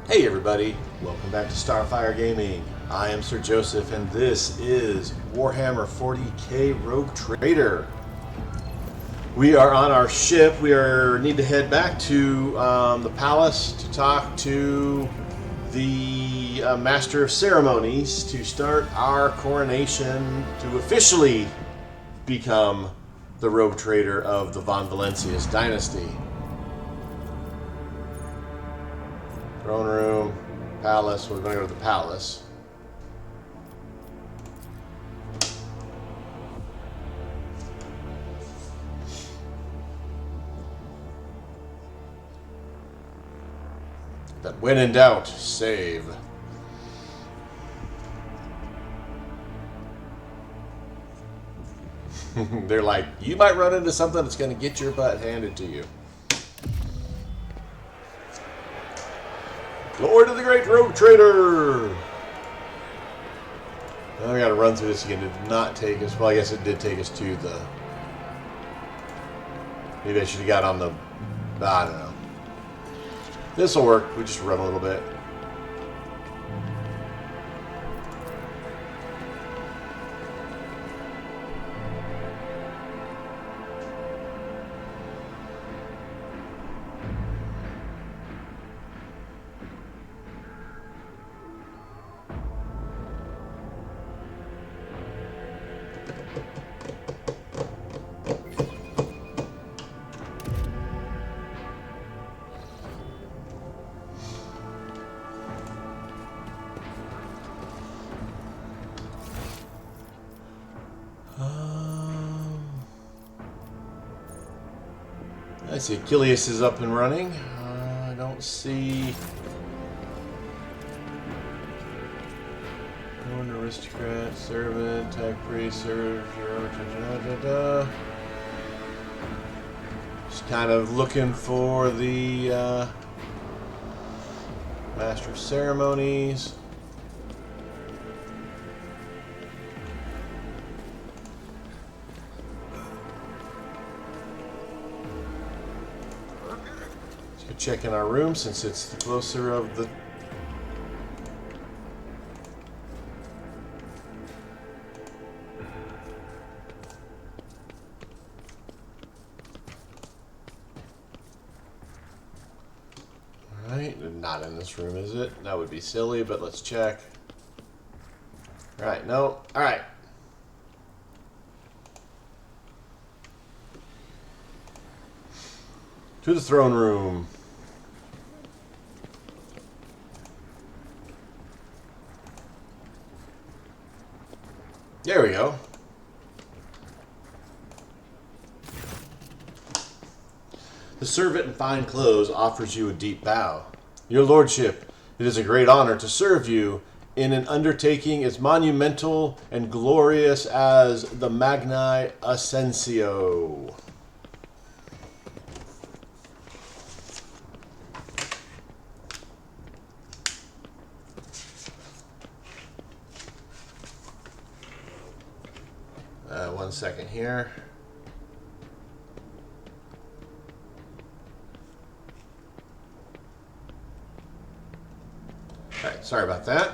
Hey everybody, welcome back to Starfyre Gaming. I am Sir Joseph and this is Warhammer 40k Rogue Trader. We are on our ship. We need to head back to the palace to talk to the Master of Ceremonies to start our coronation to officially become the Rogue Trader of the Valencious dynasty. Throne room, palace. We're going to go to the palace. But when in doubt, save. They're like, you might run into something that's going to get your butt handed to you. Glory to the great Rogue Trader! Now we gotta run through this again. It did not take us, well I guess it did take us to the, maybe I should have got on the, I don't know. This'll work, we just run a little bit. I see Achilles is up and running. I don't see... One aristocrat, servant, tech priest, server, Just kind of looking for the Master of Ceremonies. Check in our room since it's the closer of the... Alright, not in this room, is it? That would be silly, but let's check. Alright, no. Alright. To the throne room. There we go. The servant in fine clothes offers you a deep bow. Your lordship, it is a great honor to serve you in an undertaking as monumental and glorious as the Magni Ascensio. One second here. Alright, sorry about that.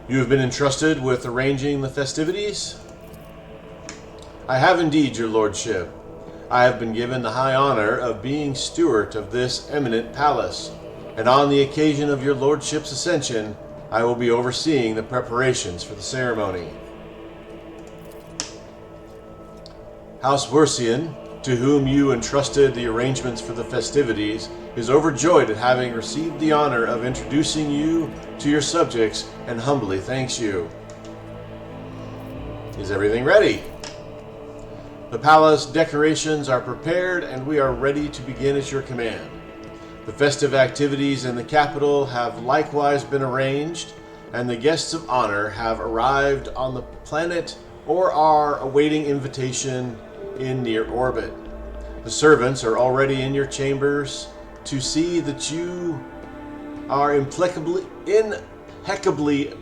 You have been entrusted with arranging the festivities? I have indeed, your lordship. I have been given the high honor of being steward of this eminent palace, and on the occasion of your lordship's ascension, I will be overseeing the preparations for the ceremony. House Wercian, to whom you entrusted the arrangements for the festivities, is overjoyed at having received the honor of introducing you to your subjects and humbly thanks you. Is everything ready? The palace decorations are prepared and we are ready to begin at your command. The festive activities in the capital have likewise been arranged, and the guests of honor have arrived on the planet or are awaiting invitation in near orbit. The servants are already in your chambers to see that you are impeccably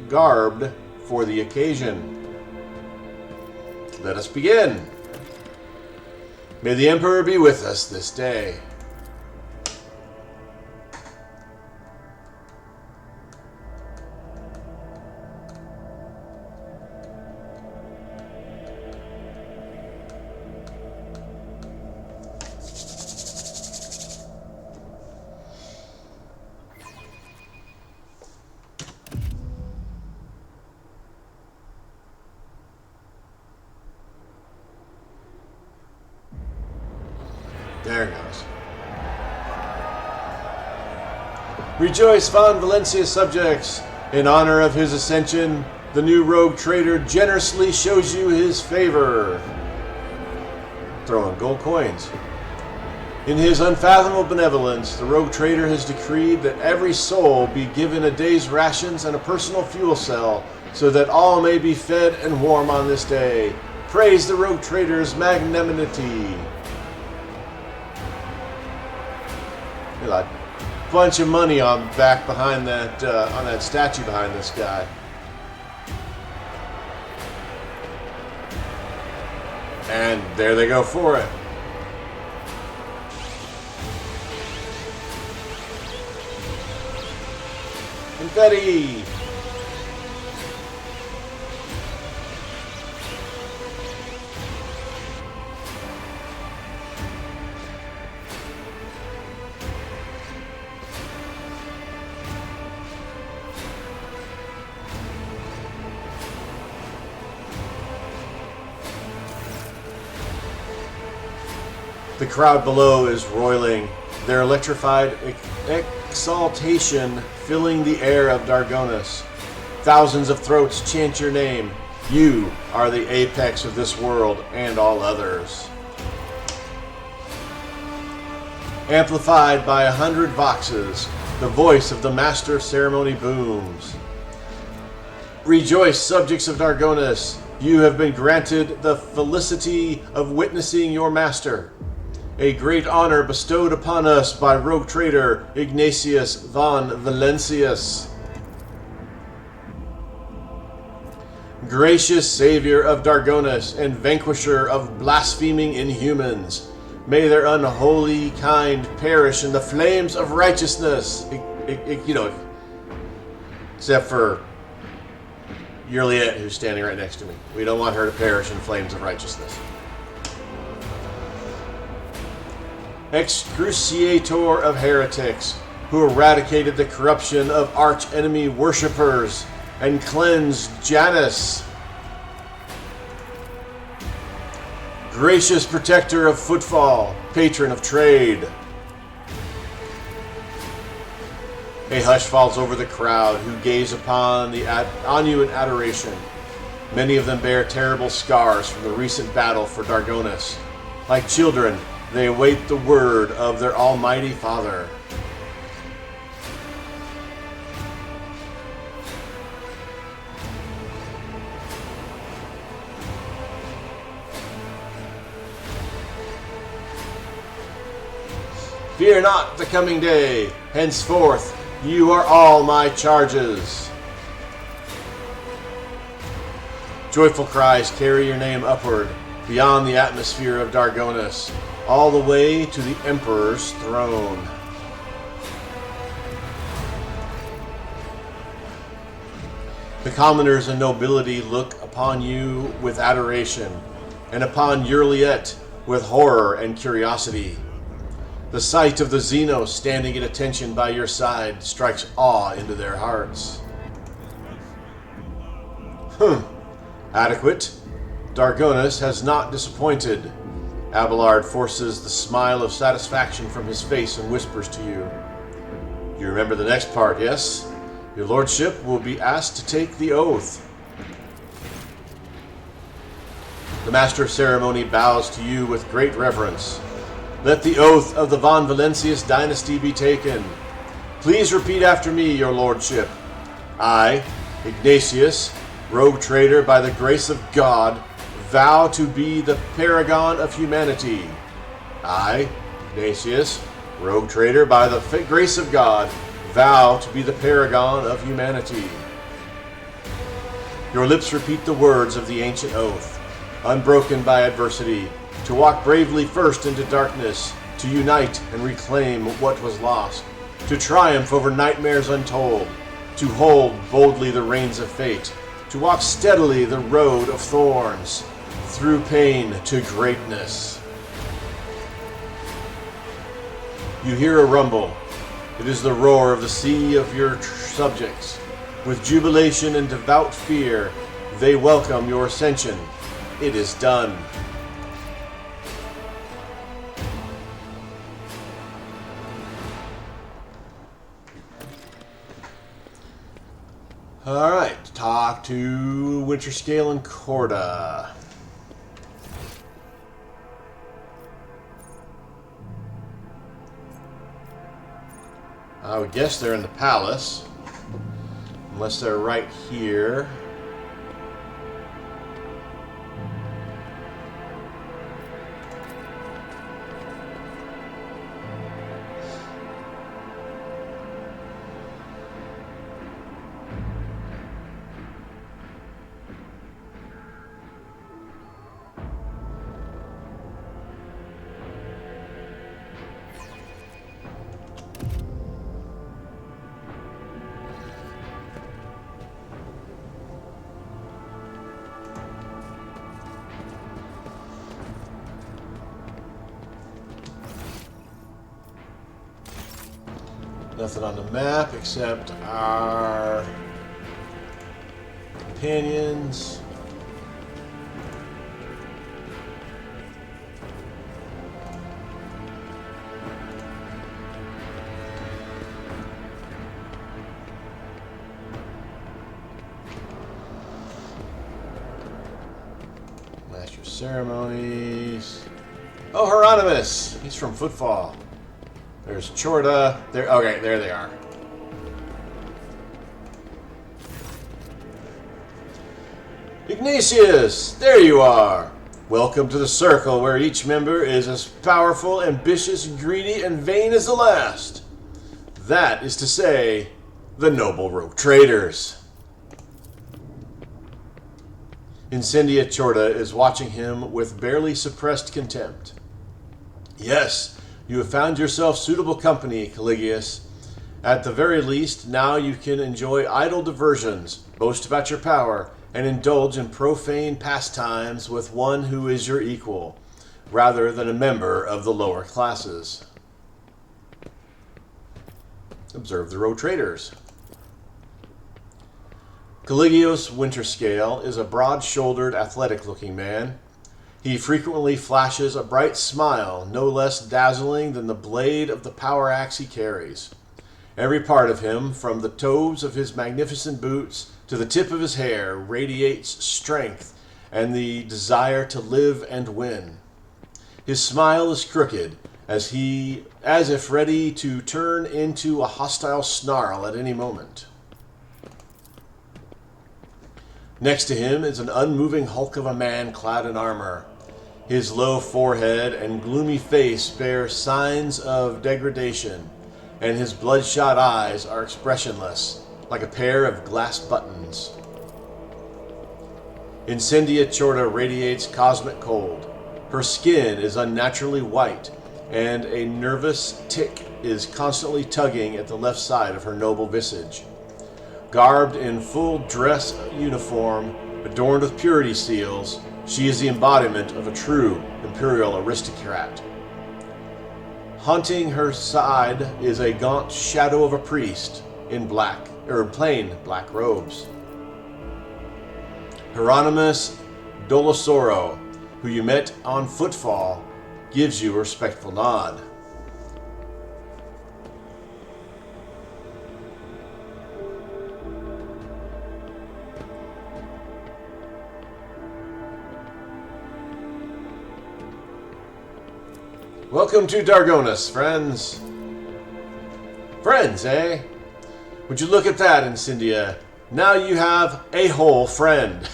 garbed for the occasion. Let us begin. May the Emperor be with us this day. There it goes. Rejoice, Von Valencious subjects! In honor of his ascension, the new Rogue Trader generously shows you his favor. Throwing gold coins. In his unfathomable benevolence, the Rogue Trader has decreed that every soul be given a day's rations and a personal fuel cell, so that all may be fed and warm on this day. Praise the Rogue Trader's magnanimity. A bunch of money on back behind that on that statue behind this guy. And there they go for it. Confetti! The crowd below is roiling, their electrified exaltation filling the air of Dargonis. Thousands of throats chant your name. You are the apex of this world and all others. Amplified by 100 voxes, the voice of the Master of Ceremony booms. Rejoice, subjects of Dargonis. You have been granted the felicity of witnessing your master. A great honor bestowed upon us by Rogue Trader Ignatius von Valencious. Gracious Savior of Dargonis and vanquisher of blaspheming inhumans, may their unholy kind perish in the flames of righteousness. Except for Yurliette, who's standing right next to me. We don't want her to perish in flames of righteousness. Excruciator of heretics, who eradicated the corruption of arch-enemy worshippers and cleansed Janus. Gracious protector of footfall, patron of trade. A hush falls over the crowd, who gaze on you in adoration. Many of them bear terrible scars from the recent battle for Dargonis. Like children, they await the word of their Almighty Father. Fear not the coming day. Henceforth, you are all my charges. Joyful cries carry your name upward, beyond the atmosphere of Dargonis, all the way to the Emperor's throne. The commoners and nobility look upon you with adoration, and upon Yurliette with horror and curiosity. The sight of the Xenos standing at attention by your side strikes awe into their hearts. Adequate. Dargonis has not disappointed. Abelard forces the smile of satisfaction from his face and whispers to you. You remember the next part, yes? Your lordship will be asked to take the oath. The Master of Ceremony bows to you with great reverence. Let the oath of the Von Valencious dynasty be taken. Please repeat after me, your lordship. I, Ignatius, Rogue Trader by the grace of God, vow to be the paragon of humanity. I, Ignatius, Rogue Trader by the grace of God, vow to be the paragon of humanity. Your lips repeat the words of the ancient oath, unbroken by adversity, to walk bravely first into darkness, to unite and reclaim what was lost, to triumph over nightmares untold, to hold boldly the reins of fate, to walk steadily the road of thorns, through pain to greatness. You hear a rumble. It is the roar of the sea of your subjects. With jubilation and devout fear, they welcome your ascension. It is done. Alright, talk to Winterscale and Corda. I would guess they're in the palace. Unless they're right here. Nothing on the map except our companions. Master of Ceremonies. Oh, Hieronymus! He's from Footfall. There's Chorda. There. Okay, there they are. Ignatius! There you are! Welcome to the circle where each member is as powerful, ambitious, greedy, and vain as the last. That is to say, the noble Rogue Traders. Incendia Chorda is watching him with barely suppressed contempt. Yes. You have found yourself suitable company, Caligius. At the very least, now you can enjoy idle diversions, boast about your power, and indulge in profane pastimes with one who is your equal, rather than a member of the lower classes. Observe the Rogue Traders. Caligios Winterscale is a broad-shouldered, athletic-looking man. He frequently flashes a bright smile, no less dazzling than the blade of the power axe he carries. Every part of him, from the toes of his magnificent boots to the tip of his hair, radiates strength and the desire to live and win. His smile is crooked, as if ready to turn into a hostile snarl at any moment. Next to him is an unmoving hulk of a man clad in armor. His low forehead and gloomy face bear signs of degradation, and his bloodshot eyes are expressionless, like a pair of glass buttons. Incendia Chorda radiates cosmic cold. Her skin is unnaturally white, and a nervous tick is constantly tugging at the left side of her noble visage. Garbed in full dress uniform, adorned with purity seals, she is the embodiment of a true imperial aristocrat. Haunting her side is a gaunt shadow of a priest in plain black robes. Hieronymus Dolosoro, who you met on Footfall, gives you a respectful nod. Welcome to Dargonus, friends. Friends, eh? Would you look at that, Incendia? Now you have a whole friend.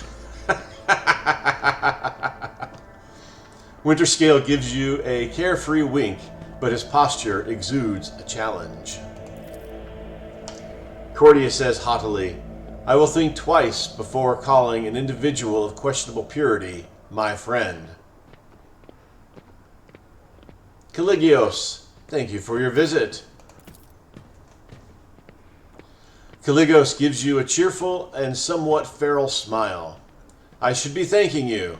Winterscale gives you a carefree wink, but his posture exudes a challenge. Cordia says haughtily, I will think twice before calling an individual of questionable purity my friend. Caligios, thank you for your visit. Caligios gives you a cheerful and somewhat feral smile. I should be thanking you.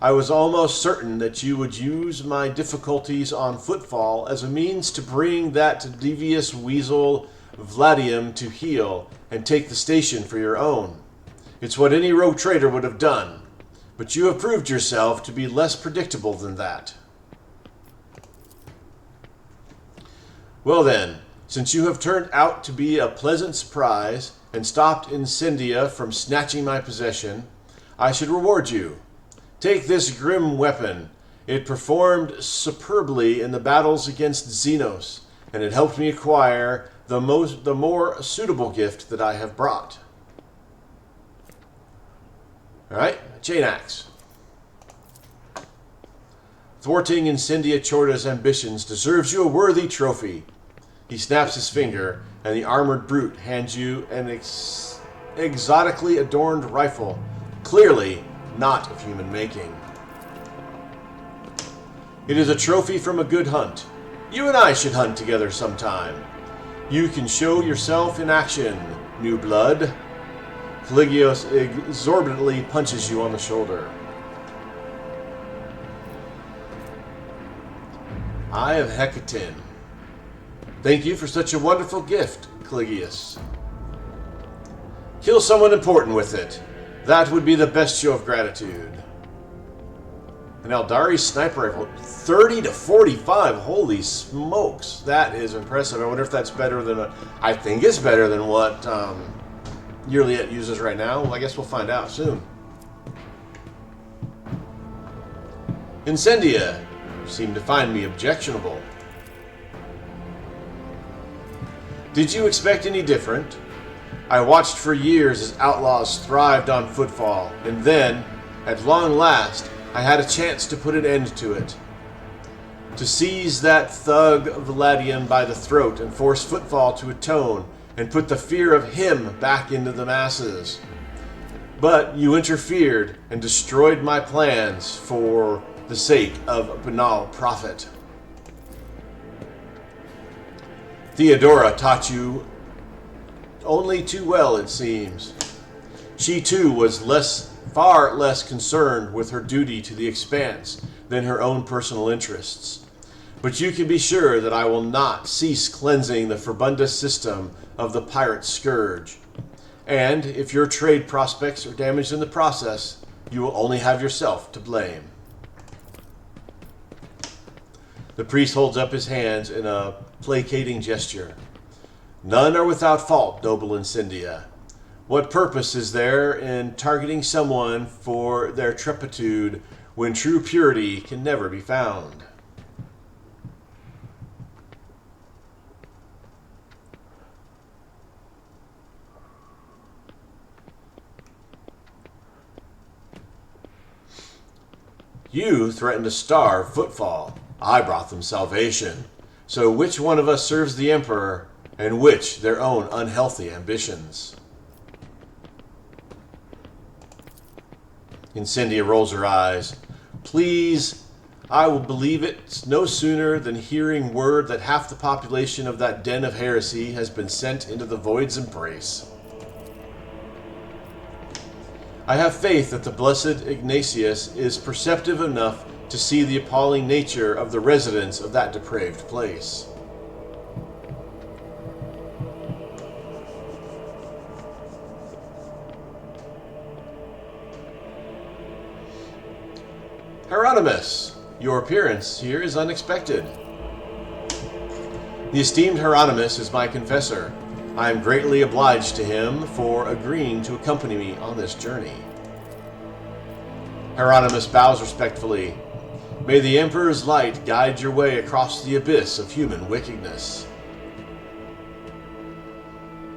I was almost certain that you would use my difficulties on Footfall as a means to bring that devious weasel Vladium to heel and take the station for your own. It's what any rogue trader would have done, but you have proved yourself to be less predictable than that. Well then, since you have turned out to be a pleasant surprise, and stopped Incendia from snatching my possession, I should reward you. Take this grim weapon. It performed superbly in the battles against Xenos, and it helped me acquire the more suitable gift that I have brought. Alright, chain axe. Thwarting Incendia Chorda's ambitions deserves you a worthy trophy. He snaps his finger, and the armored brute hands you an exotically adorned rifle, clearly not of human making. It is a trophy from a good hunt. You and I should hunt together sometime. You can show yourself in action, new blood. Caligios exorbitantly punches you on the shoulder. Eye of Hecaton. Thank you for such a wonderful gift, Caligios. Kill someone important with it. That would be the best show of gratitude. An Eldari sniper rifle, 30 to 45. Holy smokes, that is impressive. I wonder if that's better than what I think it's better than what Yearliet uses right now. Well, I guess we'll find out soon. Incendia, you seem to find me objectionable. Did you expect any different? I watched for years as outlaws thrived on footfall, and then, at long last, I had a chance to put an end to it. To seize that thug Valadian by the throat and force footfall to atone and put the fear of him back into the masses. But you interfered and destroyed my plans for the sake of banal profit. Theodora taught you only too well, it seems. She too was far less concerned with her duty to the expanse than her own personal interests. But you can be sure that I will not cease cleansing the Furbunda system of the pirate scourge. And if your trade prospects are damaged in the process, you will only have yourself to blame. The priest holds up his hands in a placating gesture. None are without fault, noble Incendia. What purpose is there in targeting someone for their turpitude when true purity can never be found? You threatened to starve Footfall. I brought them salvation. So which one of us serves the Emperor, and which their own unhealthy ambitions? Incendia rolls her eyes. Please, I will believe it no sooner than hearing word that half the population of that den of heresy has been sent into the void's embrace. I have faith that the blessed Ignatius is perceptive enough to see the appalling nature of the residents of that depraved place. Hieronymus, your appearance here is unexpected. The esteemed Hieronymus is my confessor. I am greatly obliged to him for agreeing to accompany me on this journey. Hieronymus bows respectfully. May the Emperor's light guide your way across the abyss of human wickedness.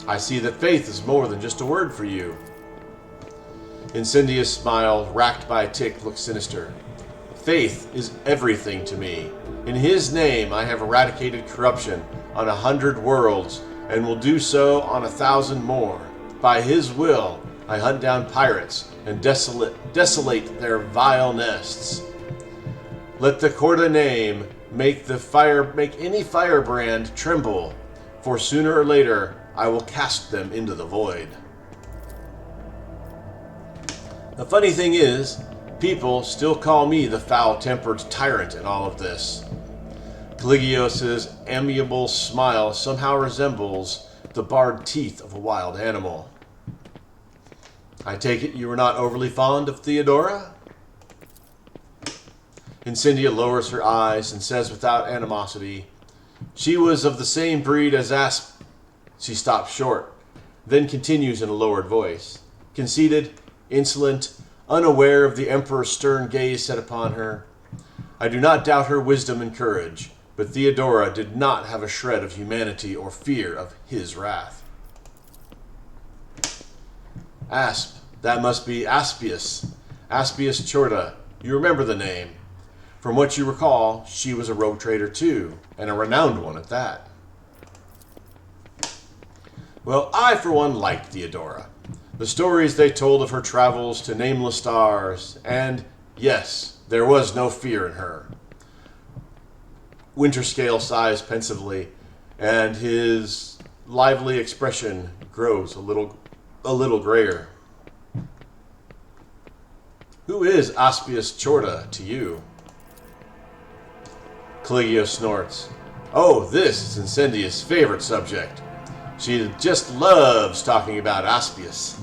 I see that faith is more than just a word for you. Incendia's smile, racked by a tic, looks sinister. Faith is everything to me. In his name I have eradicated corruption on 100 worlds, and will do so on 1,000 more. By his will, I hunt down pirates and desolate their vile nests. Let the Corda name make any firebrand tremble, for sooner or later I will cast them into the void. The funny thing is, people still call me the foul-tempered tyrant in all of this. Caligios's amiable smile somehow resembles the barred teeth of a wild animal. I take it you are not overly fond of Theodora? Incendia lowers her eyes and says without animosity, she was of the same breed as She stops short. then continues in a lowered voice. Conceited, insolent, unaware of the Emperor's stern gaze set upon her. I do not doubt her wisdom and courage, but Theodora did not have a shred of humanity or fear of his wrath. Asp, that must be Aspius. Aspius Chorda. You remember the name. From what you recall, she was a rogue trader too, and a renowned one at that. Well, I for one liked Theodora. The stories they told of her travels to nameless stars, and yes, there was no fear in her. Winterscale sighs pensively, and his lively expression grows a little grayer. Who is Aspius Chorda to you? Caligio snorts. Oh, this is Incendius' favorite subject. She just loves talking about Aspius.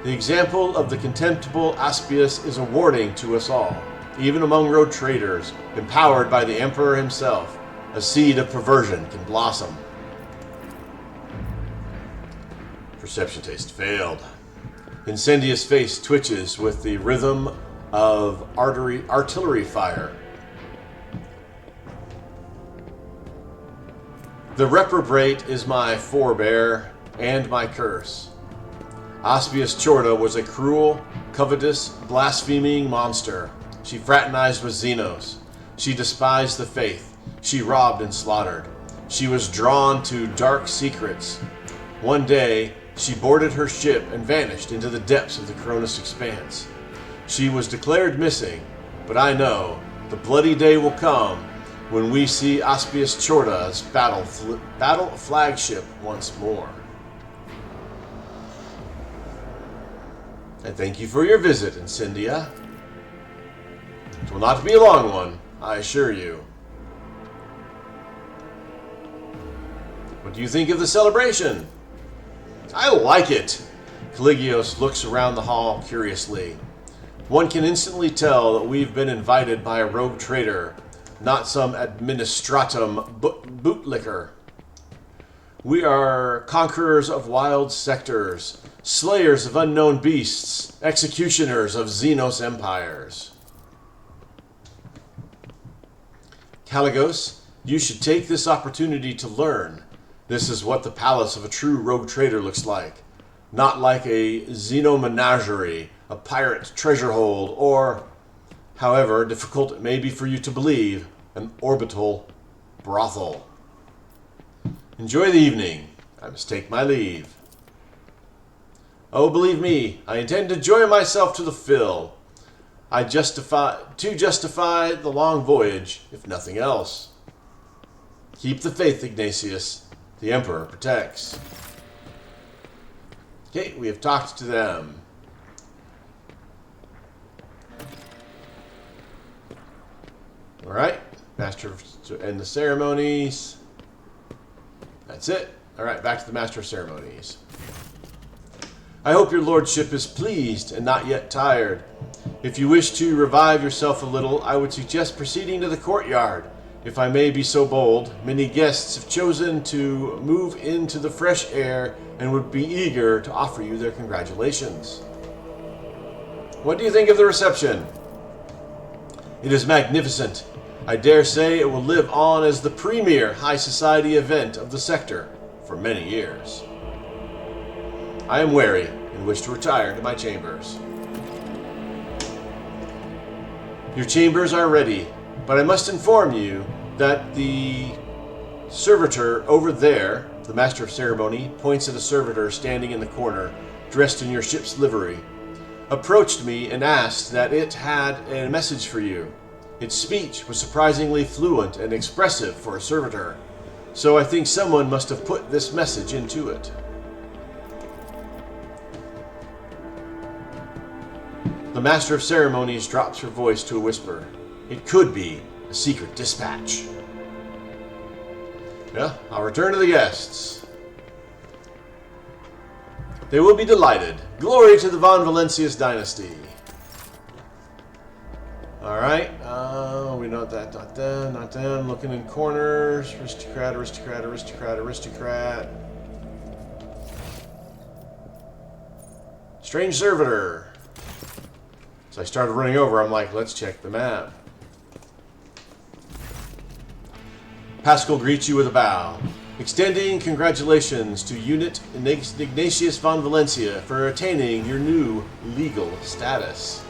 The example of the contemptible Aspius is a warning to us all, even among rogue traders, empowered by the Emperor himself. A seed of perversion can blossom. Perception taste failed. Incendius' face twitches with the rhythm of artillery fire. The reprobate is my forebear and my curse. Aspius Chorda was a cruel, covetous, blaspheming monster. She fraternized with Xenos. She despised the faith. She robbed and slaughtered. She was drawn to dark secrets. One day, she boarded her ship and vanished into the depths of the Cronus expanse. She was declared missing, but I know the bloody day will come when we see Aspius Chorda's battle flagship once more. And thank you for your visit, Incendia. It will not be a long one, I assure you. What do you think of the celebration? I like it. Caligios looks around the hall curiously. One can instantly tell that we've been invited by a rogue trader, not some administratum bootlicker. We are conquerors of wild sectors, slayers of unknown beasts, executioners of Xenos empires. Caligos, you should take this opportunity to learn. This is what the palace of a true rogue trader looks like. Not like a xenomenagerie, a pirate treasure hold, or, however difficult it may be for you to believe, an orbital brothel. Enjoy the evening. I must take my leave. Oh, believe me, I intend to enjoy myself to the fill. To justify the long voyage, if nothing else. Keep the faith, Ignatius. The Emperor protects. Okay, we have talked to them. All right, Master to end the ceremonies. That's it. All right, back to the Master of Ceremonies. I hope your lordship is pleased and not yet tired. If you wish to revive yourself a little, I would suggest proceeding to the courtyard. If I may be so bold, many guests have chosen to move into the fresh air and would be eager to offer you their congratulations. What do you think of the reception? It is magnificent. I dare say it will live on as the premier high society event of the sector for many years. I am weary and wish to retire to my chambers. Your chambers are ready, but I must inform you that the servitor over there, the Master of Ceremony, points at a servitor standing in the corner, dressed in your ship's livery, approached me and asked that it had a message for you. Its speech was surprisingly fluent and expressive for a servitor, so I think someone must have put this message into it. The Master of Ceremonies drops her voice to a whisper. It could be a secret dispatch. Yeah, I'll return to the guests. They will be delighted. Glory to the Valencious dynasty. Alright, we don't not that, not them, not them. Looking in corners. Aristocrat, aristocrat, aristocrat, aristocrat. Strange servitor. So I started running over. I'm like, let's check the map. Pascal greets you with a bow, extending congratulations to Unit Ignatius von Valencia for attaining your new legal status.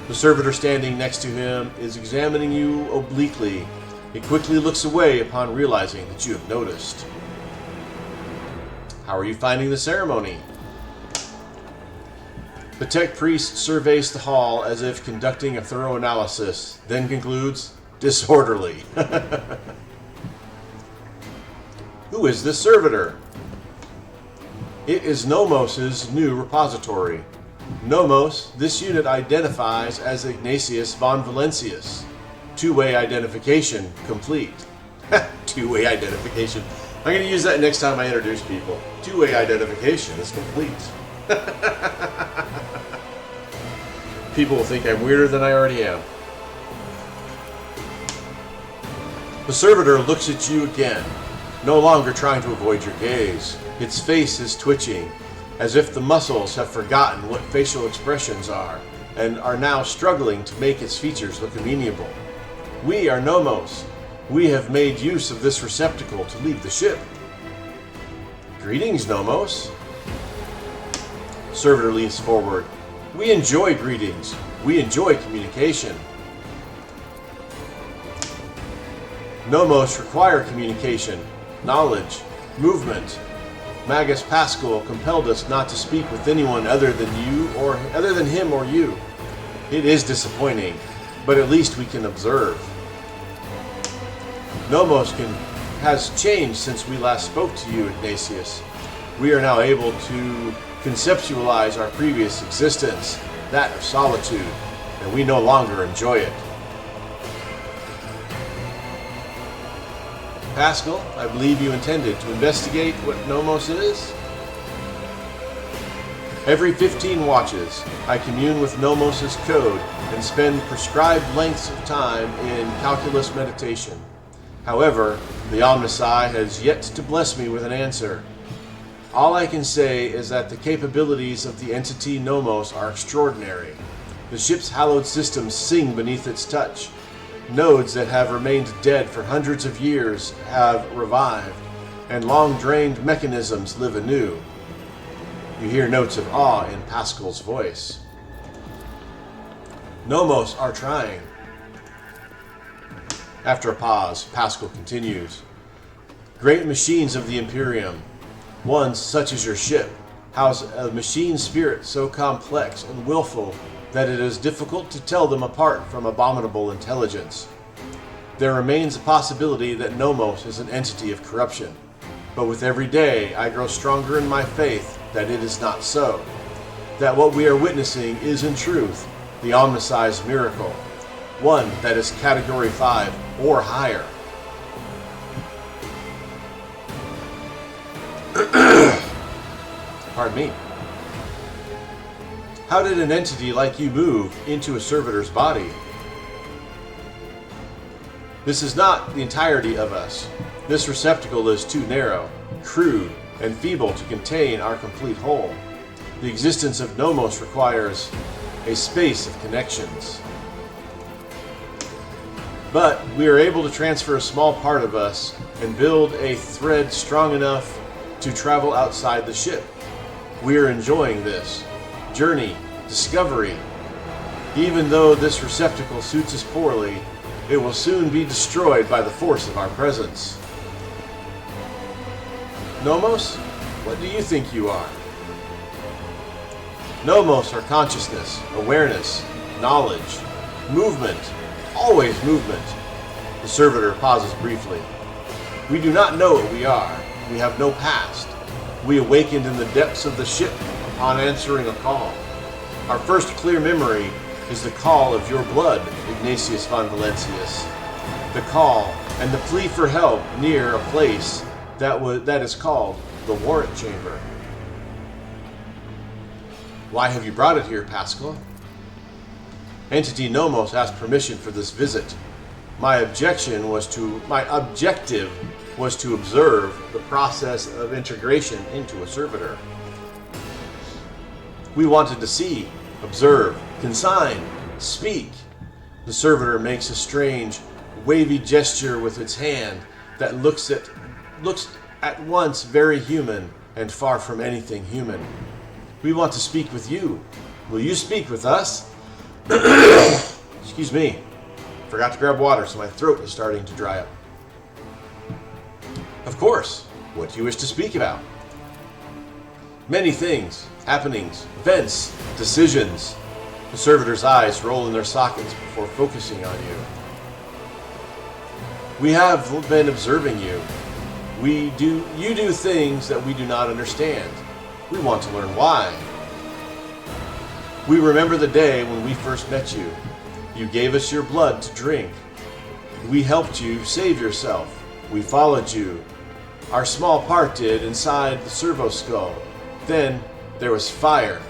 The servitor standing next to him is examining you obliquely. He quickly looks away upon realizing that you have noticed. How are you finding the ceremony? The tech priest surveys the hall as if conducting a thorough analysis, then concludes, disorderly. Who is this servitor? It is Nomos's new repository. Nomos, this unit identifies as Ignatius von Valencious. Two-way identification complete. Two-way identification. I'm going to use that next time I introduce people. Two-way identification is complete. People will think I'm weirder than I already am. The servitor looks at you again, no longer trying to avoid your gaze. Its face is twitching, as if the muscles have forgotten what facial expressions are, and are now struggling to make its features look amenable. We are Nomos. We have made use of this receptacle to leave the ship. Greetings, Nomos. Servitor leans forward. We enjoy greetings. We enjoy communication. Nomos require communication, knowledge, movement. Magus Pascal compelled us not to speak with anyone other than him or you. It is disappointing, but at least we can observe. Nomos has changed since we last spoke to you, Ignatius. We are now able to conceptualize our previous existence, that of solitude, and we no longer enjoy it. Pascal, I believe you intended to investigate what Nomos is? Every 15 watches, I commune with Nomos' code and spend prescribed lengths of time in calculus meditation. However, the Omnisci has yet to bless me with an answer. All I can say is that the capabilities of the entity Nomos are extraordinary. The ship's hallowed systems sing beneath its touch. Nodes that have remained dead for hundreds of years have revived, and long-drained mechanisms live anew. You hear notes of awe in Pascal's voice. Nomos are trying. After a pause, Pascal continues. Great machines of the Imperium, ones such as your ship, house a machine spirit so complex and willful that it is difficult to tell them apart from abominable intelligence. There remains a possibility that Nomos is an entity of corruption, but with every day I grow stronger in my faith that it is not so, that what we are witnessing is in truth the Omnisci's miracle, one that is Category 5 or higher. Pardon me. How did an entity like you move into a servitor's body? This is not the entirety of us. This receptacle is too narrow, crude, and feeble to contain our complete whole. The existence of Nomos requires a space of connections. But we are able to transfer a small part of us and build a thread strong enough to travel outside the ship. We are enjoying this journey, discovery. Even though this receptacle suits us poorly, it will soon be destroyed by the force of our presence. Nomos, what do you think you are? Nomos are consciousness, awareness, knowledge, movement, always movement. The servitor pauses briefly. We do not know what we are. We have no past. We awakened in the depths of the ship upon answering a call. Our first clear memory is the call of your blood, Ignatius von Valencious. The call and the plea for help near a place that is called the warrant chamber. Why have you brought it here, Pascal? Entity Nomos asked permission for this visit. My objective was to observe the process of integration into a servitor. We wanted to see, observe, consign, speak. The servitor makes a strange, wavy gesture with its hand that looks at once very human and far from anything human. We want to speak with you. Will you speak with us? Excuse me. Forgot to grab water, so my throat is starting to dry up. Of course. What do you wish to speak about? Many things, happenings, events, decisions. The servitor's eyes roll in their sockets before focusing on you. We have been observing you. You do things that we do not understand. We want to learn why. We remember the day when we first met you. You gave us your blood to drink. We helped you save yourself. We followed you. Our small part did inside the servo skull. Then there was fire,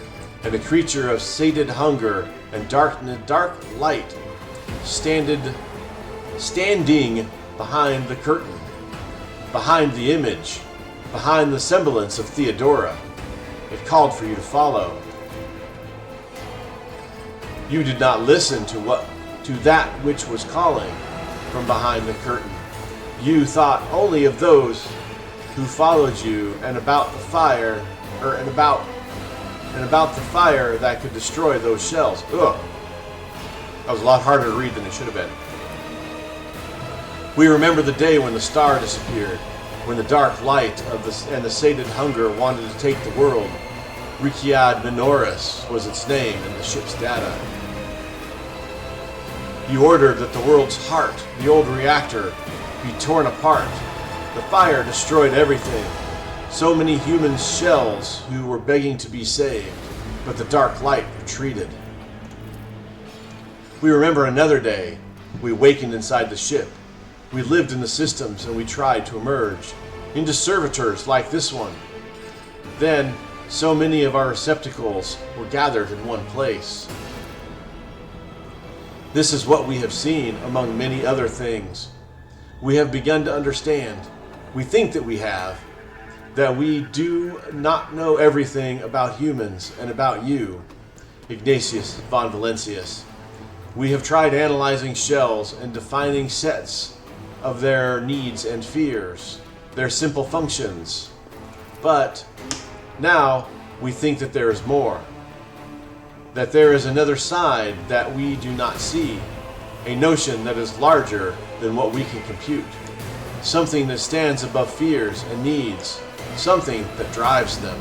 and a creature of sated hunger and dark light standing behind the curtain, behind the image, behind the semblance of Theodora. It called for you to follow. You did not listen to that which was calling from behind the curtain. You thought only of those who followed you and about the fire, and about the fire that could destroy those shells. Ugh. That was a lot harder to read than it should have been. We remember the day when the star disappeared, when the dark light and the sated hunger wanted to take the world. Rikiad Minoris was its name in the ship's data. You ordered that the world's heart, the old reactor, be torn apart. The fire destroyed everything. So many human shells who were begging to be saved, but the dark light retreated. We remember another day. We awakened inside the ship. We lived in the systems and we tried to emerge into servitors like this one. Then, so many of our receptacles were gathered in one place. This is what we have seen among many other things. We have begun to understand. We think that we have. That we do not know everything about humans and about you, Ignatius von Valencious. We have tried analyzing shells and defining sets of their needs and fears, their simple functions. But now we think that there is more. That there is another side that we do not see, a notion that is larger than what we can compute, something that stands above fears and needs, something that drives them.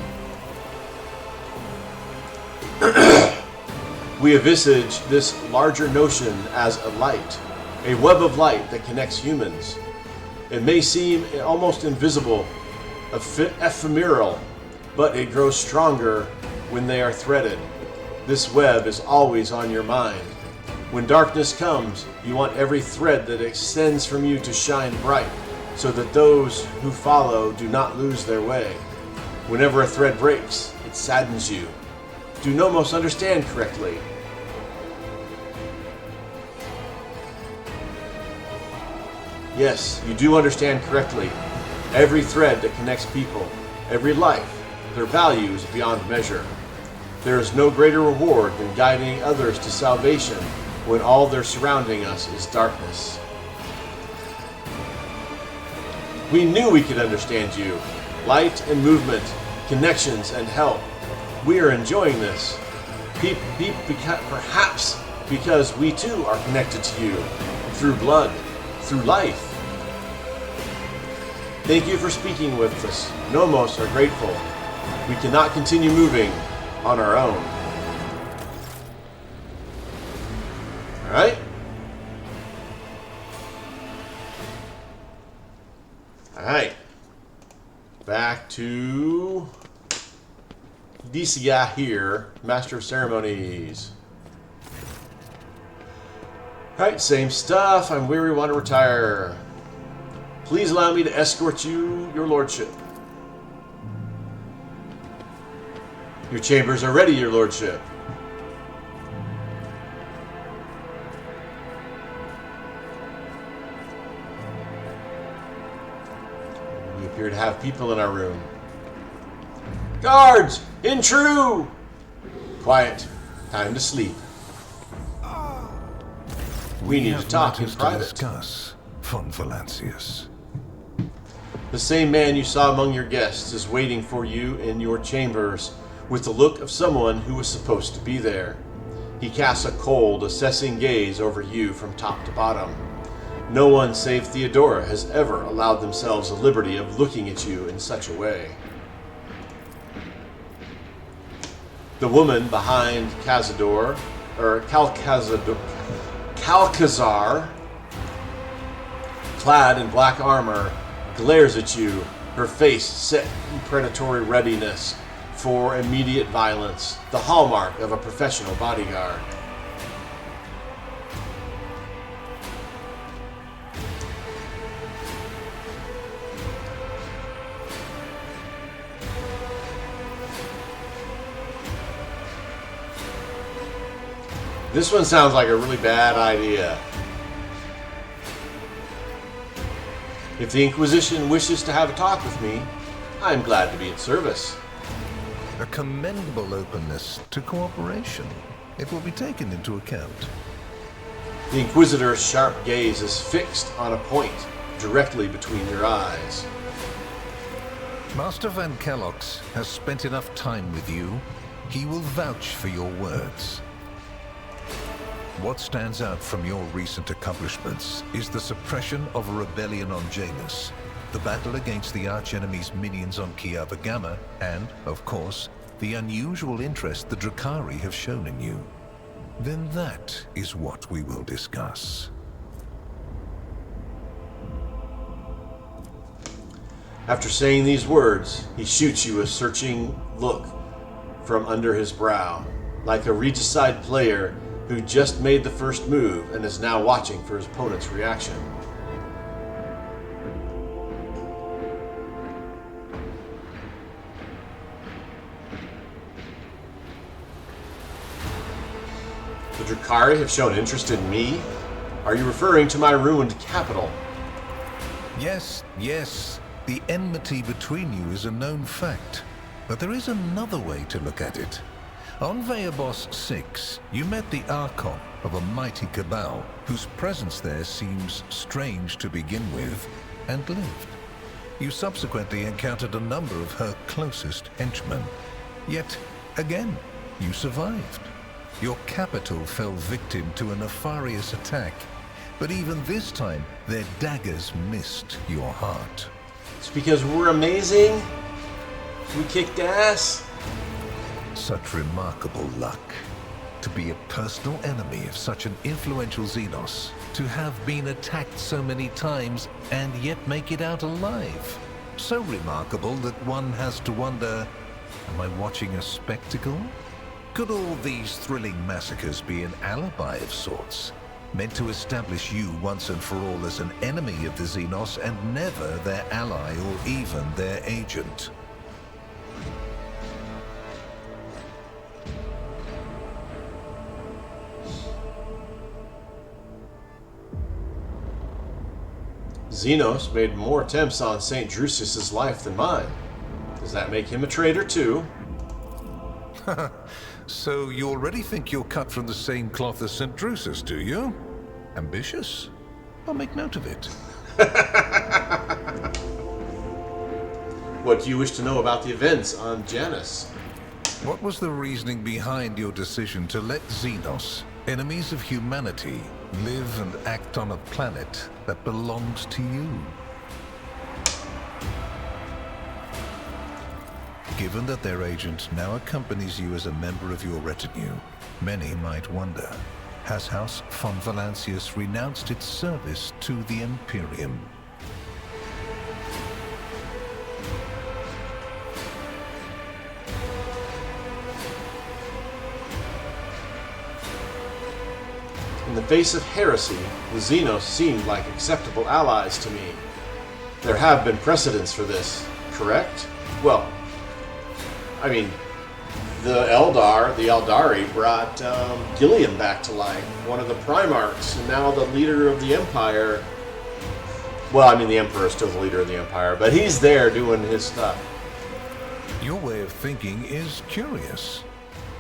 We envisage this larger notion as a light, a web of light that connects humans. It may seem almost invisible, ephemeral, but it grows stronger when they are threaded. This web is always on your mind. When darkness comes, you want every thread that extends from you to shine bright, so that those who follow do not lose their way. Whenever a thread breaks, it saddens you. Do Nomos understand correctly? Yes, you do understand correctly. Every thread that connects people, every life, their value is beyond measure. There is no greater reward than guiding others to salvation when all their surrounding us is darkness. We knew we could understand you. Light and movement, connections and help. We are enjoying this. Perhaps because we too are connected to you. Through blood. Through life. Thank you for speaking with us. Nomos are grateful. We cannot continue moving on our own. Alright? Alright. Back to this guy here, Master of Ceremonies. Alright, same stuff. I'm weary, want to retire. Please allow me to escort you, your lordship. Your chambers are ready, your lordship. appear to have people in our room. Guards! Intrude! Quiet. Time to sleep. We need to talk in private. To discuss, von Valencious. The same man you saw among your guests is waiting for you in your chambers with the look of someone who was supposed to be there. He casts a cold, assessing gaze over you from top to bottom. No one save Theodora has ever allowed themselves the liberty of looking at you in such a way. The woman behind Calcazar, clad in black armor, glares at you, her face set in predatory readiness for immediate violence, the hallmark of a professional bodyguard. This one sounds like a really bad idea. If the Inquisition wishes to have a talk with me, I am glad to be in service. A commendable openness to cooperation. It will be taken into account. The Inquisitor's sharp gaze is fixed on a point directly between your eyes. Master Van Kellox has spent enough time with you. He will vouch for your words. What stands out from your recent accomplishments is the suppression of a rebellion on Janus, the battle against the archenemy's minions on Kiava Gamma, and, of course, the unusual interest the Drakari have shown in you. Then that is what we will discuss. After saying these words, he shoots you a searching look from under his brow, like a regicide player who just made the first move and is now watching for his opponent's reaction. The Drakari have shown interest in me? Are you referring to my ruined capital? Yes, yes. The enmity between you is a known fact. But there is another way to look at it. On Veabos 6, you met the Archon of a mighty cabal, whose presence there seems strange to begin with, and lived. You subsequently encountered a number of her closest henchmen. Yet, again, you survived. Your capital fell victim to a nefarious attack, but even this time, their daggers missed your heart. It's because we're amazing? We kicked ass? Such remarkable luck. To be a personal enemy of such an influential Xenos, to have been attacked so many times and yet make it out alive. So remarkable that one has to wonder, am I watching a spectacle? Could all these thrilling massacres be an alibi of sorts, meant to establish you once and for all as an enemy of the Xenos and never their ally or even their agent? Xenos made more attempts on St. Drusus's life than mine. Does that make him a traitor too? So you already think you're cut from the same cloth as St. Drusus, do you? Ambitious? I'll make note of it. What do you wish to know about the events on Janus? What was the reasoning behind your decision to let Xenos, enemies of humanity, live and act on a planet that belongs to you? Given that their agent now accompanies you as a member of your retinue, many might wonder, has House von Valencious renounced its service to the Imperium? In the face of heresy, the Xenos seemed like acceptable allies to me. There have been precedents for this, correct? Well, I mean, the Eldari brought Gilliam back to life, one of the Primarchs, and now the leader of the Empire. Well, I mean, the Emperor is still the leader of the Empire, but he's there doing his stuff. Your way of thinking is curious.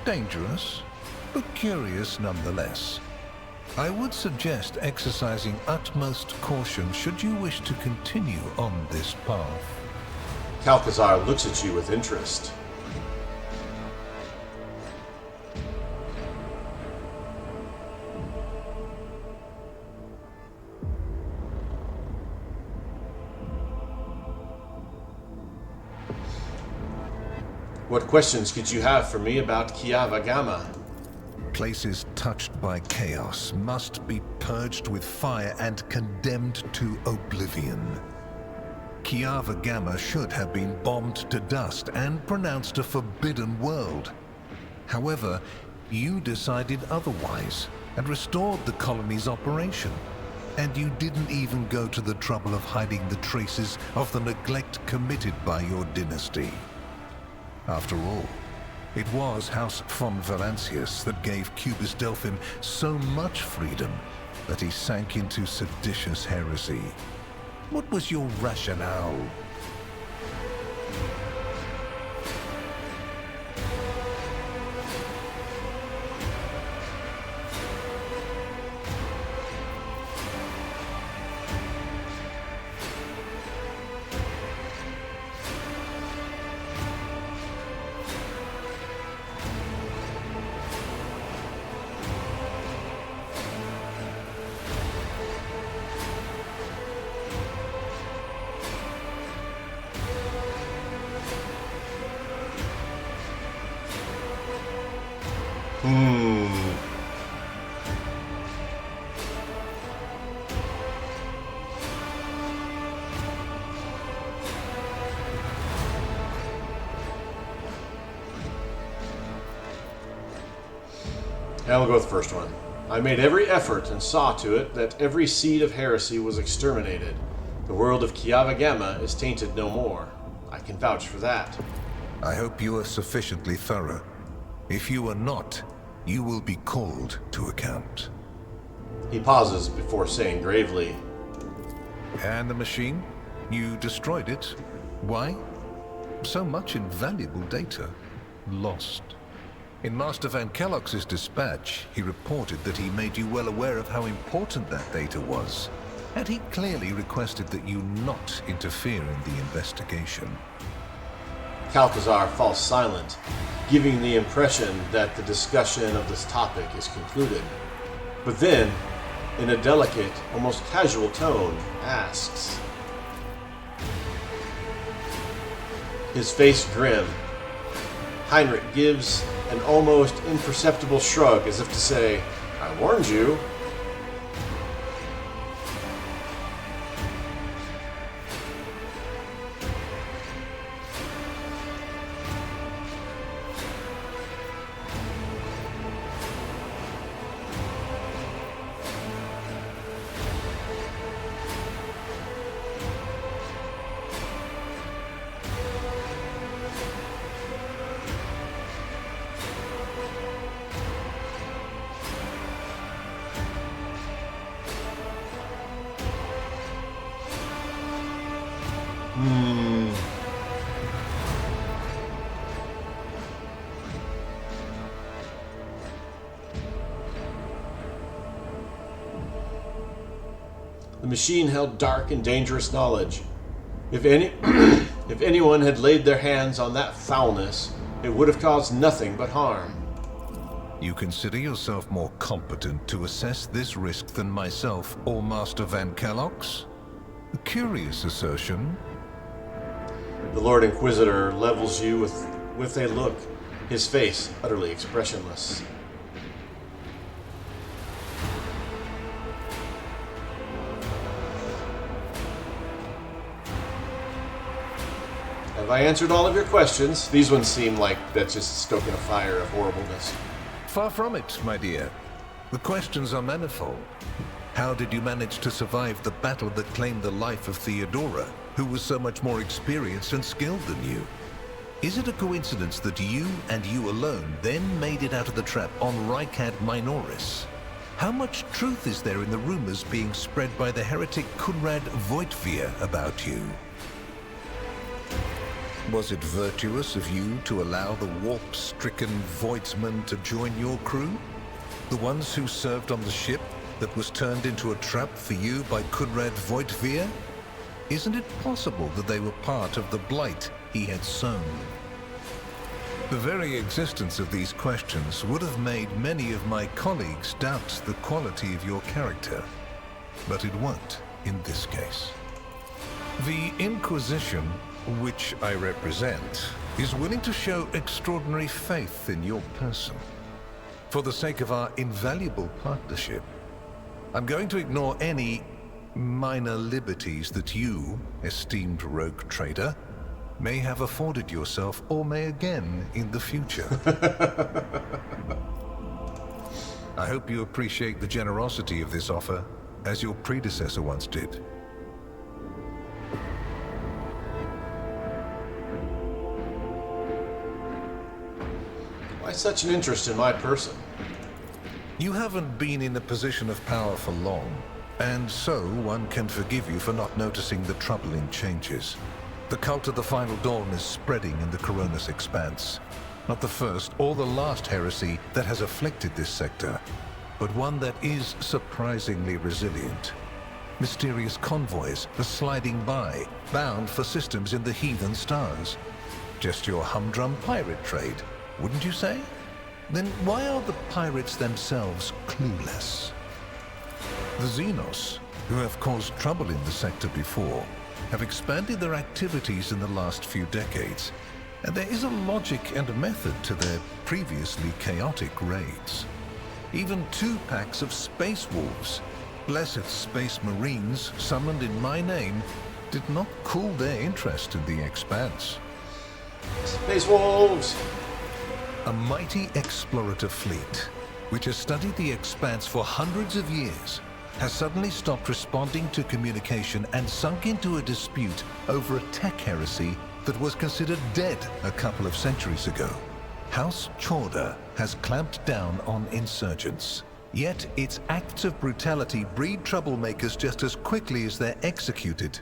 Dangerous, but curious nonetheless. I would suggest exercising utmost caution should you wish to continue on this path. Calcazar looks at you with interest. What questions could you have for me about Kiava Gamma? Places touched by chaos must be purged with fire and condemned to oblivion. Kiava Gamma should have been bombed to dust and pronounced a forbidden world. However, you decided otherwise and restored the colony's operation. And you didn't even go to the trouble of hiding the traces of the neglect committed by your dynasty. After all, it was House von Valencious that gave Cubis Delphin so much freedom that he sank into seditious heresy. What was your rationale? And we'll go with the first one. I made every effort and saw to it that every seed of heresy was exterminated. The world of Kiava Gamma is tainted no more. I can vouch for that. I hope you are sufficiently thorough. If you are not, you will be called to account. He pauses before saying gravely, And the machine? You destroyed it. Why? So much invaluable data lost. In Master Van Kellogg's dispatch, he reported that he made you well aware of how important that data was, and he clearly requested that you not interfere in the investigation. Calcazar falls silent, giving the impression that the discussion of this topic is concluded. But then, in a delicate, almost casual tone, asks. His face grim, Heinrich gives an almost imperceptible shrug as if to say, I warned you. The machine held dark and dangerous knowledge. If anyone had laid their hands on that foulness, it would have caused nothing but harm. You consider yourself more competent to assess this risk than myself or Master Van Kellogg's? A curious assertion. The Lord Inquisitor levels you with a look, his face utterly expressionless. Have I answered all of your questions? These ones seem like that's just stoking a fire of horribleness. Far from it, my dear. The questions are manifold. How did you manage to survive the battle that claimed the life of Theodora, who was so much more experienced and skilled than you? Is it a coincidence that you and you alone then made it out of the trap on Rykad Minoris? How much truth is there in the rumors being spread by the heretic Kunrad Voigtvier about you? Was it virtuous of you to allow the warp-stricken Voidsmen to join your crew? The ones who served on the ship that was turned into a trap for you by Kunrad Voigtvier? Isn't it possible that they were part of the blight he had sown? The very existence of these questions would have made many of my colleagues doubt the quality of your character, but it won't in this case. The Inquisition, which I represent, is willing to show extraordinary faith in your person. For the sake of our invaluable partnership, I'm going to ignore any minor liberties that you, esteemed rogue trader, may have afforded yourself or may again in the future. I hope you appreciate the generosity of this offer, as your predecessor once did. Why such an interest in my person? You haven't been in a position of power for long, and so one can forgive you for not noticing the troubling changes. The cult of the Final Dawn is spreading in the Coronis expanse. Not the first or the last heresy that has afflicted this sector, but one that is surprisingly resilient. Mysterious convoys are sliding by, bound for systems in the heathen stars. Just your humdrum pirate trade, wouldn't you say? Then why are the pirates themselves clueless? The Xenos, who have caused trouble in the sector before, have expanded their activities in the last few decades, and there is a logic and a method to their previously chaotic raids. Even 2 packs of space wolves, blessed space marines summoned in my name, did not cool their interest in the expanse. Space Wolves! A mighty explorative fleet, which has studied the expanse for hundreds of years, has suddenly stopped responding to communication and sunk into a dispute over a tech heresy that was considered dead a couple of centuries ago. House Chorda has clamped down on insurgents, yet its acts of brutality breed troublemakers just as quickly as they're executed,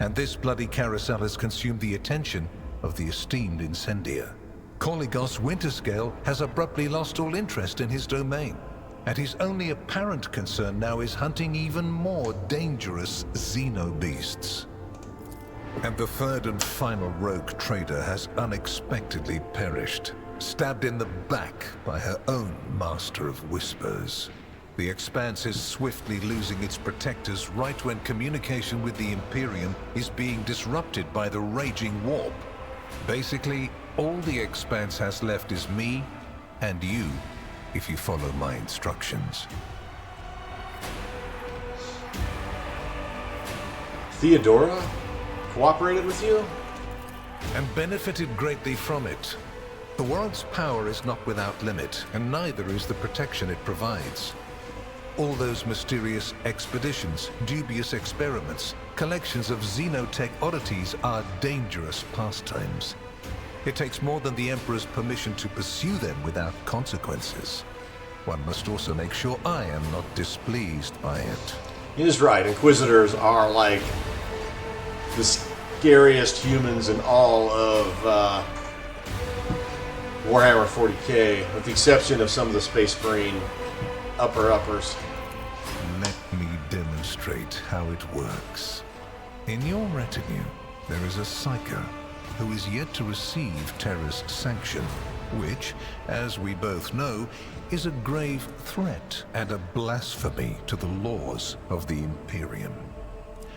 and this bloody carousel has consumed the attention of the esteemed incendiar. Korligos Winterscale has abruptly lost all interest in his domain, and his only apparent concern now is hunting even more dangerous xeno-beasts. And the third and final rogue trader has unexpectedly perished, stabbed in the back by her own master of whispers. The Expanse is swiftly losing its protectors right when communication with the Imperium is being disrupted by the raging warp. Basically, all the Expanse has left is me and you, if you follow my instructions. Theodora cooperated with you? And benefited greatly from it. The world's power is not without limit, and neither is the protection it provides. All those mysterious expeditions, dubious experiments, collections of xenotech oddities are dangerous pastimes. It takes more than the Emperor's permission to pursue them without consequences. One must also make sure I am not displeased by it. He is right. Inquisitors are like the scariest humans in all of Warhammer 40k, with the exception of some of the Space Marine uppers. Let me demonstrate how it works. In your retinue, there is a Psyker who is yet to receive Terra's sanction, which, as we both know, is a grave threat and a blasphemy to the laws of the Imperium.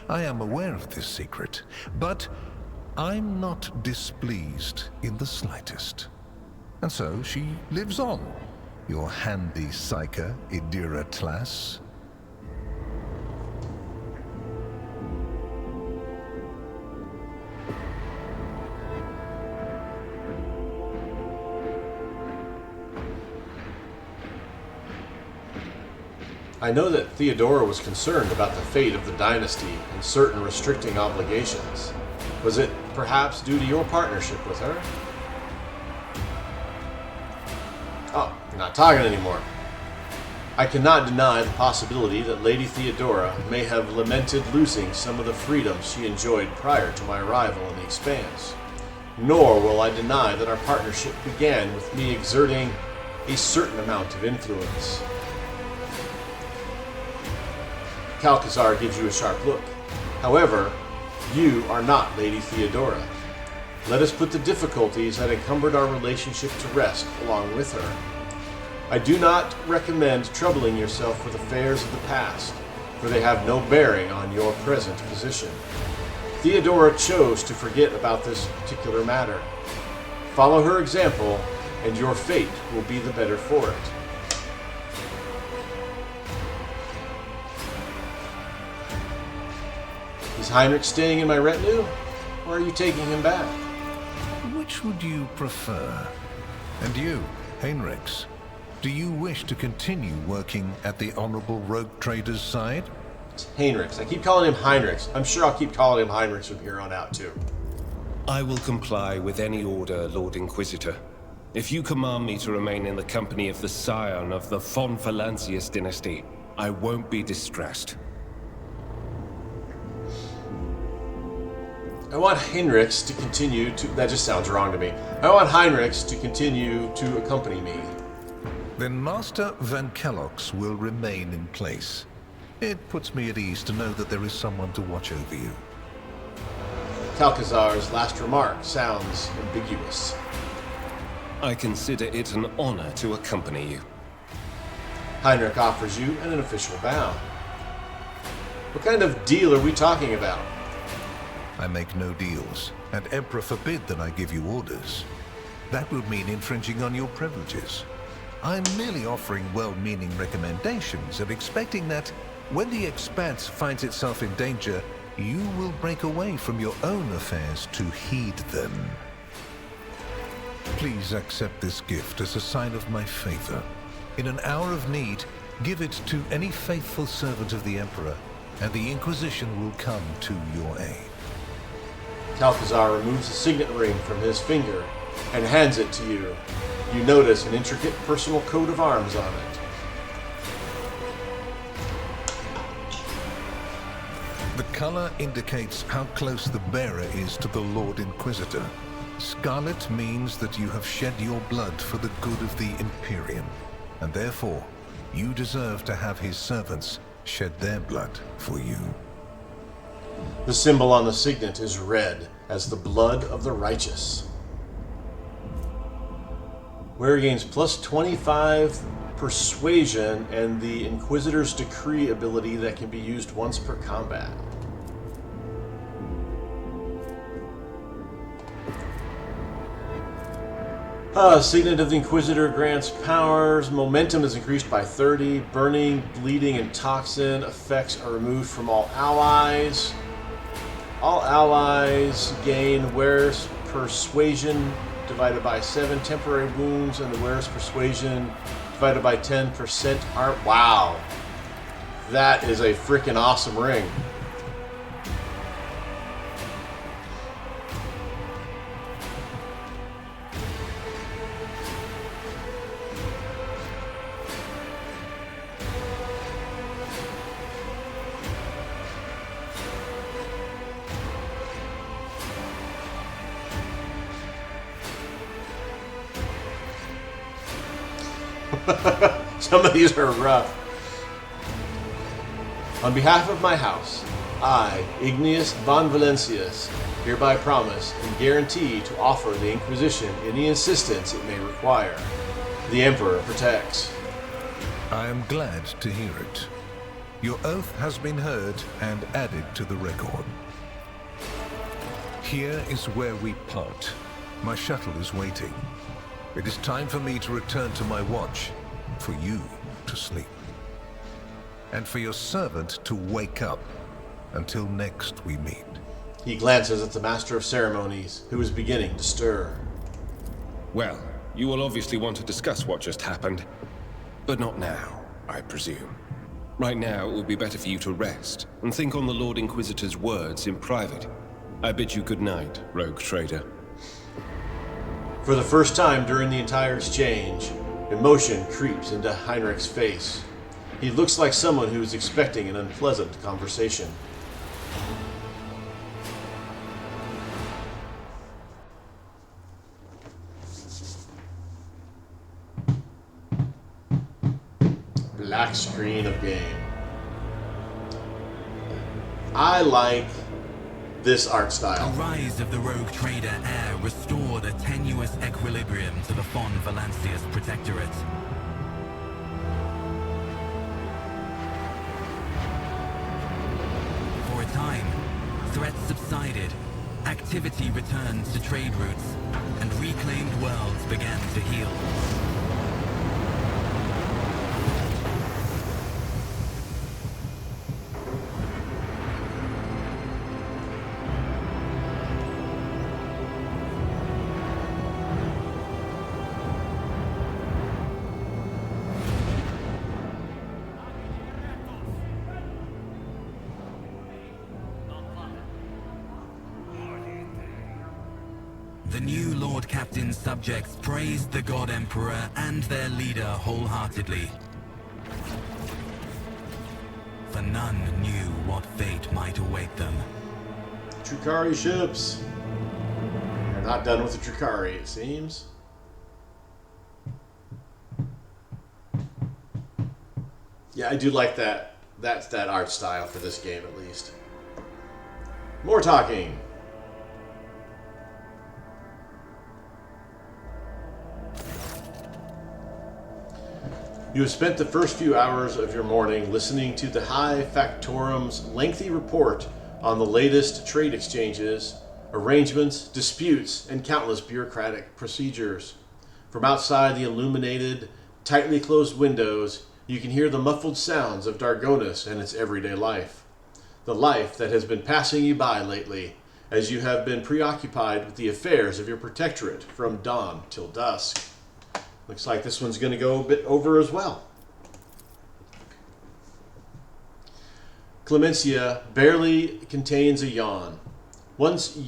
I am aware of this secret, but I'm not displeased in the slightest. And so she lives on, your handy Psyker, Idira Tlas. I know that Theodora was concerned about the fate of the dynasty and certain restricting obligations. Was it perhaps due to your partnership with her? Oh, you're not talking anymore. I cannot deny the possibility that Lady Theodora may have lamented losing some of the freedoms she enjoyed prior to my arrival in the Expanse. Nor will I deny that our partnership began with me exerting a certain amount of influence. Calcazar gives you a sharp look. However, you are not Lady Theodora. Let us put the difficulties that encumbered our relationship to rest along with her. I do not recommend troubling yourself with affairs of the past, for they have no bearing on your present position. Theodora chose to forget about this particular matter. Follow her example, and your fate will be the better for it. Is Heinrich staying in my retinue, or are you taking him back? Which would you prefer? And you, Heinrichs, do you wish to continue working at the Honorable Rogue Trader's side? It's Heinrichs. I keep calling him Heinrichs. I'm sure I'll keep calling him Heinrichs from here on out, too. I will comply with any order, Lord Inquisitor. If you command me to remain in the company of the scion of the von Valencious dynasty, I won't be distressed. I want Heinrichs to continue to... That just sounds wrong to me. I want Heinrichs to continue to accompany me. Then Master Van Kellogg's will remain in place. It puts me at ease to know that there is someone to watch over you. Calcazar's last remark sounds ambiguous. I consider it an honor to accompany you. Heinrich offers you an official bow. What kind of deal are we talking about? I make no deals, and Emperor forbid that I give you orders. That would mean infringing on your privileges. I'm merely offering well-meaning recommendations and expecting that when the Expanse finds itself in danger, you will break away from your own affairs to heed them. Please accept this gift as a sign of my favor. In an hour of need, give it to any faithful servant of the Emperor, and the Inquisition will come to your aid. Calcazar removes a signet ring from his finger and hands it to you. You notice an intricate personal coat of arms on it. The color indicates how close the bearer is to the Lord Inquisitor. Scarlet means that you have shed your blood for the good of the Imperium, and therefore, you deserve to have his servants shed their blood for you. The symbol on the signet is red, as the blood of the righteous. Wearer gains plus 25 persuasion and the Inquisitor's Decree ability that can be used once per combat. Signet of the Inquisitor grants powers. Momentum is increased by 30. Burning, bleeding, and toxin effects are removed from all allies. All allies gain wearer's persuasion divided by 7 temporary wounds, and the wearer's persuasion divided by 10% arm. Wow. That is a freaking awesome ring. Some of these are rough. On behalf of my house, I, Igneous von Valencious, hereby promise and guarantee to offer the Inquisition any assistance it may require. The Emperor protects. I am glad to hear it. Your oath has been heard and added to the record. Here is where we part. My shuttle is waiting. It is time for me to return to my watch, for you to sleep, and for your servant to wake up. Until next we meet. He glances at the Master of Ceremonies, who is beginning to stir. Well, you will obviously want to discuss what just happened, but not now, I presume. Right now, it would be better for you to rest and think on the Lord Inquisitor's words in private. I bid you good night, Rogue Trader. For the first time during the entire exchange, emotion creeps into Heinrich's face. He looks like someone who's expecting an unpleasant conversation. Black screen of game. I like this art style. The rise of the Rogue Trader heir restored a tenuous equilibrium to the fond Valencious protectorate. For a time, threats subsided, activity returned to trade routes, and reclaimed worlds began to heal. The new Lord Captain's subjects praised the God Emperor and their leader wholeheartedly. For none knew what fate might await them. Trukari ships. They're not done with the Trukari, it seems. Yeah, I do like that. That's that art style for this game, at least. More talking. You have spent the first few hours of your morning listening to the High Factorum's lengthy report on the latest trade exchanges, arrangements, disputes, and countless bureaucratic procedures. From outside the illuminated, tightly closed windows, you can hear the muffled sounds of Dargonis and its everyday life. The life that has been passing you by lately, as you have been preoccupied with the affairs of your protectorate from dawn till dusk. Looks like this one's going to go a bit over as well. Clemencia barely contains a yawn. Once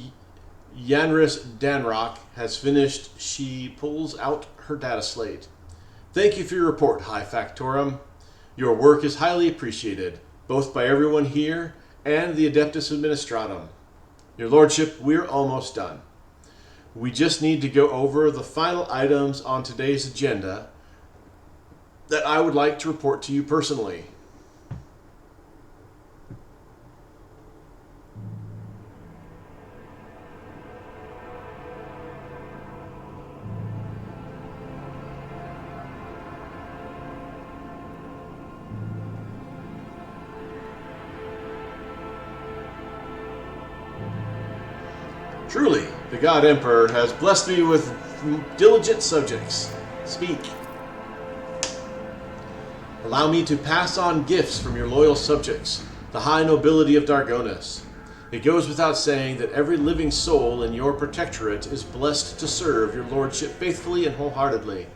Yanris Danrock has finished, she pulls out her data slate. Thank you for your report, High Factorum. Your work is highly appreciated, both by everyone here and the Adeptus Administratum. Your Lordship, we're almost done. We just need to go over the final items on today's agenda that I would like to report to you personally. Truly, the God Emperor has blessed me with diligent subjects. Speak. Allow me to pass on gifts from your loyal subjects, the high nobility of Dargonis. It goes without saying that every living soul in your protectorate is blessed to serve your lordship faithfully and wholeheartedly.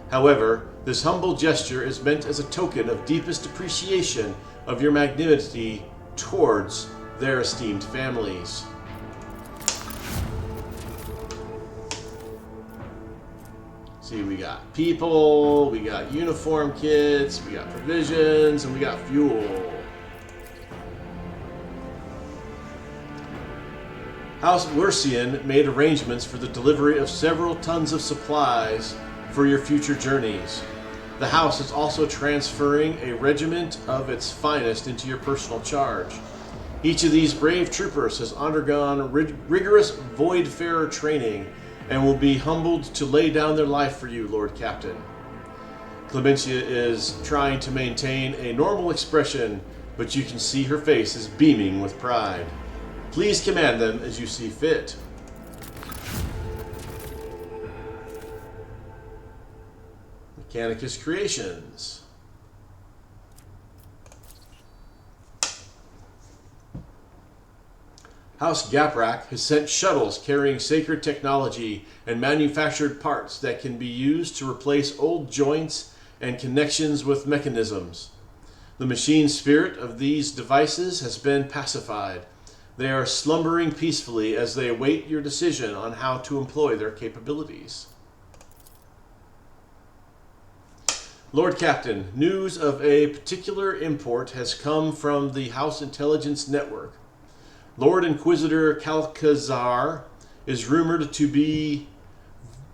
However, this humble gesture is meant as a token of deepest appreciation of your magnanimity towards their esteemed families. See, we got people, we got uniform kits, we got provisions, and we got fuel. House Wercian made arrangements for the delivery of several tons of supplies for your future journeys. The house is also transferring a regiment of its finest into your personal charge. Each of these brave troopers has undergone rigorous Voidfarer training and will be humbled to lay down their life for you, Lord Captain. Clemencia is trying to maintain a normal expression, but you can see her face is beaming with pride. Please command them as you see fit. Mechanicus Creations. House Gaprak has sent shuttles carrying sacred technology and manufactured parts that can be used to replace old joints and connections with mechanisms. The machine spirit of these devices has been pacified. They are slumbering peacefully as they await your decision on how to employ their capabilities. Lord Captain, news of a particular import has come from the House Intelligence Network. Lord Inquisitor Calcazar is rumored to be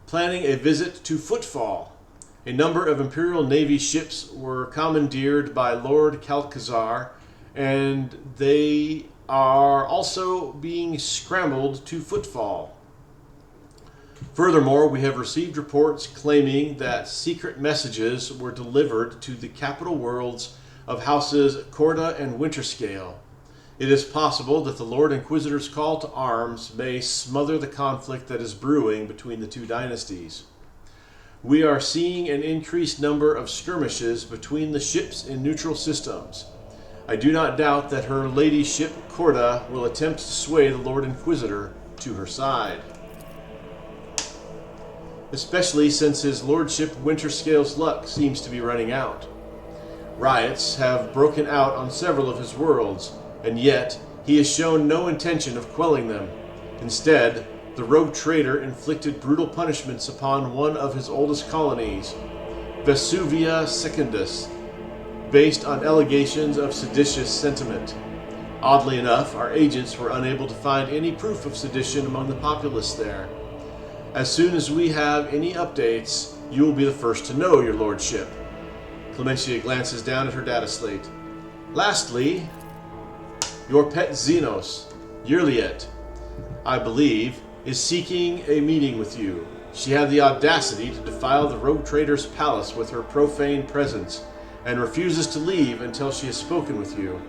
planning a visit to Footfall. A number of Imperial Navy ships were commandeered by Lord Calcazar, and they are also being scrambled to Footfall. Furthermore, we have received reports claiming that secret messages were delivered to the capital worlds of houses Corda and Winterscale. It is possible that the Lord Inquisitor's call to arms may smother the conflict that is brewing between the two dynasties. We are seeing an increased number of skirmishes between the ships in neutral systems. I do not doubt that her ladyship Corda will attempt to sway the Lord Inquisitor to her side, especially since his lordship Winterscale's luck seems to be running out. Riots have broken out on several of his worlds, and yet he has shown no intention of quelling them. Instead, the Rogue Trader inflicted brutal punishments upon one of his oldest colonies, Vesuvia Secundus, based on allegations of seditious sentiment. Oddly enough, our agents were unable to find any proof of sedition among the populace there. As soon as we have any updates, you will be the first to know, your lordship. Clementia glances down at her data slate. Lastly, your pet Xenos, Yurliet, I believe, is seeking a meeting with you. She had the audacity to defile the Rogue Trader's palace with her profane presence, and refuses to leave until she has spoken with you.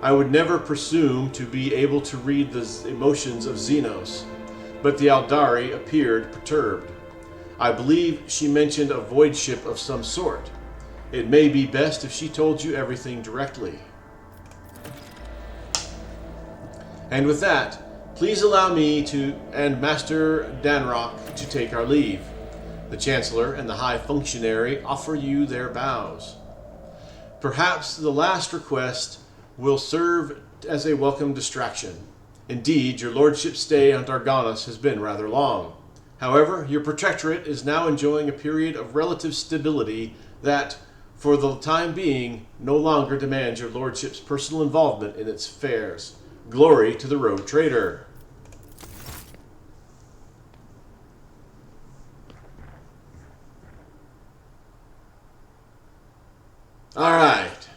I would never presume to be able to read the emotions of Xenos, but the Aldari appeared perturbed. I believe she mentioned a void ship of some sort. It may be best if she told you everything directly. And with that, please allow me and Master Danrock to take our leave. The Chancellor and the High Functionary offer you their bows. Perhaps the last request will serve as a welcome distraction. Indeed, your lordship's stay on Darganos has been rather long. However, your protectorate is now enjoying a period of relative stability that, for the time being, no longer demands your lordship's personal involvement in its affairs. Glory to the Rogue Trader. Alright.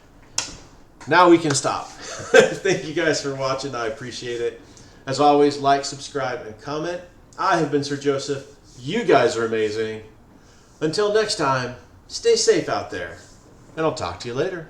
Now we can stop. Thank you guys for watching. I appreciate it. As always, like, subscribe, and comment. I have been Sir Joseph. You guys are amazing. Until next time, stay safe out there. And I'll talk to you later.